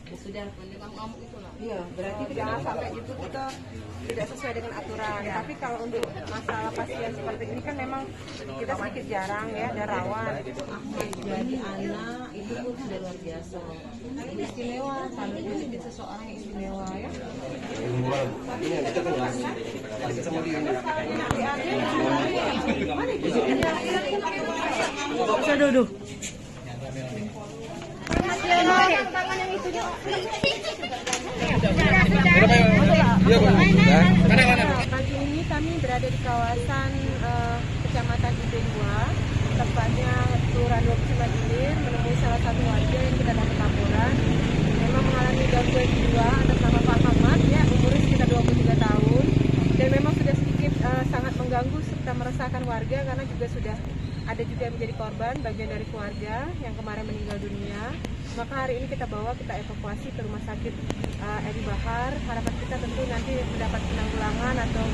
Sudah ngamuk itu lah. Iya, berarti jangan sampai itu kita tidak sesuai dengan aturan. Tapi kalau untuk masalah pasien seperti ini kan memang kita sedikit jarang ya, ada rawan. Jadi anak itu pun sudah luar biasa. Istimewa, kami menjadi seseorang yang istimewa ya. Bisa duduk. Tangan yang itu Pagi ini kami berada di kawasan Kecamatan Ibendua, tepatnya Kelurahan 25 Ilir, menemui salah satu warga yang kita dapat laporan memang mengalami gangguan jiwa atas nama Pak Ahmad, ya, umurnya sekitar 23 tahun, dan memang sudah sedikit sangat mengganggu serta meresahkan warga karena juga sudah ada juga yang menjadi korban bagian dari keluarga yang kemarin meninggal dunia. Maka hari ini kita evakuasi ke rumah sakit Edi Bahar. Harapan kita tentu nanti mendapat penanggulangan atau